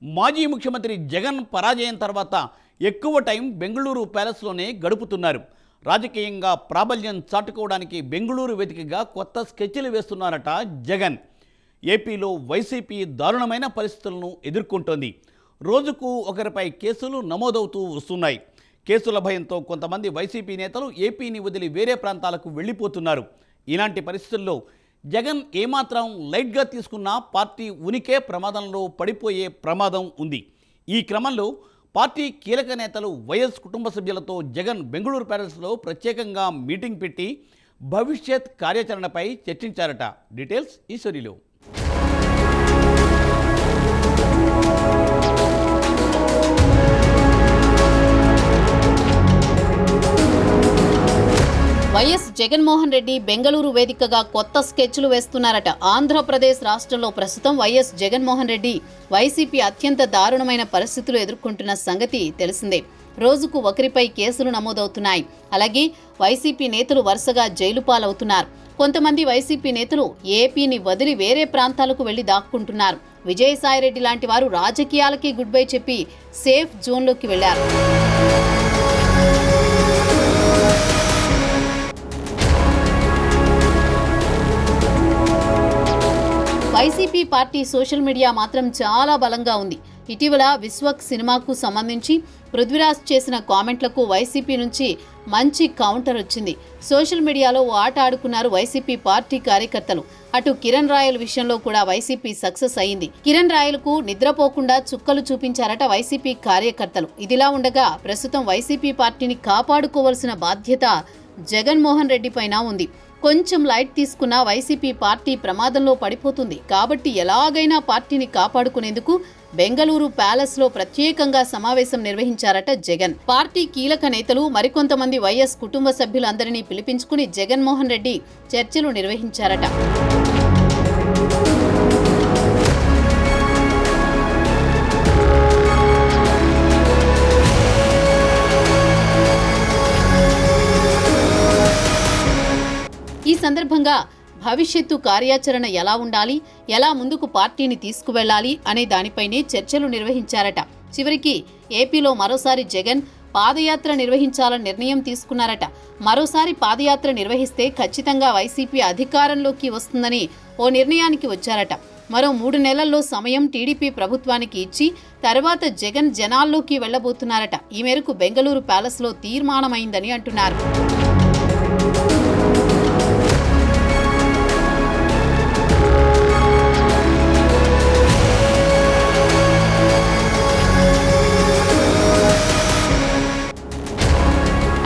మాజీ ముఖ్యమంత్రి జగన్ పరాజయం తర్వాత ఎక్కువ టైం బెంగళూరు ప్యాలెస్లోనే గడుపుతున్నారు. రాజకీయంగా ప్రాబల్యం చాటుకోవడానికి బెంగళూరు వేదికగా కొత్త స్కెచ్లు వేస్తున్నారట జగన్. ఏపీలో వైసీపీ దారుణమైన పరిస్థితులను ఎదుర్కొంటోంది. రోజుకు ఒకరిపై కేసులు నమోదవుతూ వస్తున్నాయి. కేసుల భయంతో కొంతమంది వైసీపీ నేతలు ఏపీని వదిలి వేరే ప్రాంతాలకు వెళ్ళిపోతున్నారు. ఇలాంటి పరిస్థితుల్లో జగన్ ఏమాత్రం లైట్గా తీసుకున్నా పార్టీ ఉనికే ప్రమాదంలో పడిపోయే ప్రమాదం ఉంది. ఈ క్రమంలో పార్టీ కీలక నేతలు వైఎస్ కుటుంబ సభ్యులతో జగన్ బెంగళూరు ప్యాలెస్లో ప్రత్యేకంగా మీటింగ్ పెట్టి భవిష్యత్ కార్యాచరణపై చర్చించారట. డీటెయిల్స్ ఈ స్టోరీలో. వైఎస్ జగన్మోహన్ రెడ్డి బెంగళూరు వేదికగా కొత్త స్కెచ్లు వేస్తున్నారట. ఆంధ్రప్రదేశ్ రాష్ట్రంలో ప్రస్తుతం వైఎస్ జగన్మోహన్ రెడ్డి వైసీపీ అత్యంత దారుణమైన పరిస్థితులు ఎదుర్కొంటున్న సంగతి తెలిసిందే. రోజుకు ఒకరిపై కేసులు నమోదవుతున్నాయి. అలాగే వైసీపీ నేతలు వరుసగా జైలు పాలవుతున్నారు. కొంతమంది వైసీపీ నేతలు ఏపీని వదిలి వేరే ప్రాంతాలకు వెళ్లి దాక్కుంటున్నారు. విజయసాయిరెడ్డి లాంటి వారు రాజకీయాలకి గుడ్ బై చెప్పి సేఫ్ జోన్లోకి వెళ్లారు. వైసీపీ పార్టీ సోషల్ మీడియా మాత్రం చాలా బలంగా ఉంది. ఇటీవల విశ్వక్ సినిమాకు సంబంధించి పృథ్వీరాజ్ చేసిన కామెంట్లకు వైసీపీ నుంచి మంచి కౌంటర్ వచ్చింది. సోషల్ మీడియాలో ఆట ఆడుకున్నారు వైసీపీ పార్టీ కార్యకర్తలు. అటు కిరణ్ రాయల్ విషయంలో కూడా వైసీపీ సక్సెస్ అయింది. కిరణ్ రాయల్కు నిద్రపోకుండా చుక్కలు చూపించారట వైసీపీ కార్యకర్తలు. ఇదిలా ఉండగా ప్రస్తుతం వైసీపీ పార్టీని కాపాడుకోవాల్సిన బాధ్యత జగన్మోహన్ రెడ్డి పైన ఉంది. కొంచెం లైట్ తీసుకున్న వైసీపీ పార్టీ ప్రమాదంలో పడిపోతుంది. కాబట్టి ఎలాగైనా పార్టీని కాపాడుకునేందుకు బెంగళూరు ప్యాలెస్లో ప్రత్యేకంగా సమావేశం నిర్వహించారట జగన్. పార్టీ కీలక నేతలు మరికొంతమంది వైఎస్ కుటుంబ సభ్యులందరినీ పిలిపించుకుని జగన్మోహన్ రెడ్డి చర్చలు నిర్వహించారట. ఈ సందర్భంగా భవిష్యత్తు కార్యాచరణ ఎలా ఉండాలి, ఎలా ముందుకు పార్టీని తీసుకువెళ్లాలి అనే దానిపైనే చర్చలు నిర్వహించారట. చివరికి ఏపీలో మరోసారి జగన్ పాదయాత్ర నిర్వహించాలని నిర్ణయం తీసుకున్నారట. మరోసారి పాదయాత్ర నిర్వహిస్తే ఖచ్చితంగా వైసీపీ అధికారంలోకి వస్తుందని ఓ నిర్ణయానికి వచ్చారట. మరో 3 నెలల్లో సమయం టీడీపీ ప్రభుత్వానికి ఇచ్చి తర్వాత జగన్ జనాల్లోకి వెళ్లబోతున్నారట. ఈ మేరకు బెంగళూరు ప్యాలెస్లో తీర్మానమైందని అంటున్నారు.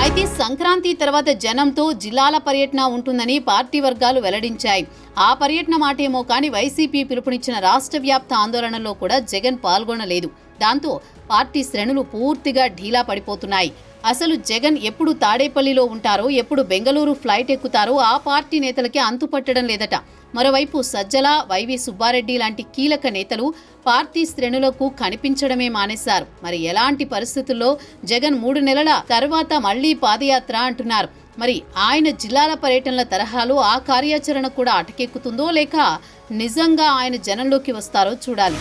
అయితే సంక్రాంతి తర్వాత జనంతో జిల్లాల పర్యటన ఉంటుందని పార్టీ వర్గాలు వెల్లడించాయి. ఆ పర్యటన మాటేమో కానీ వైసీపీ పిలుపునిచ్చిన రాష్ట్ర వ్యాప్త ఆందోళనలో కూడా జగన్ పాల్గొనలేదు. దాంతో పార్టీ శ్రేణులు పూర్తిగా ఢీలా పడిపోతున్నాయి. అసలు జగన్ ఎప్పుడు తాడేపల్లిలో ఉంటారో, ఎప్పుడు బెంగళూరు ఫ్లైట్ ఎక్కుతారో ఆ పార్టీ నేతలకి అంతుపట్టడం లేదట. మరోవైపు సజ్జల, వైవి సుబ్బారెడ్డి లాంటి కీలక నేతలు పార్టీ శ్రేణులకు కనిపించడమే మానేశారు. మరి ఎలాంటి పరిస్థితుల్లో జగన్ 3 నెలల తర్వాత మళ్లీ పాదయాత్ర అంటున్నారు. మరి ఆయన జిల్లాల పర్యటనల తరహాలో ఆ కార్యాచరణ కూడా అటకెక్కుతుందో లేక నిజంగా ఆయన జనంలోకి వస్తారో చూడాలి.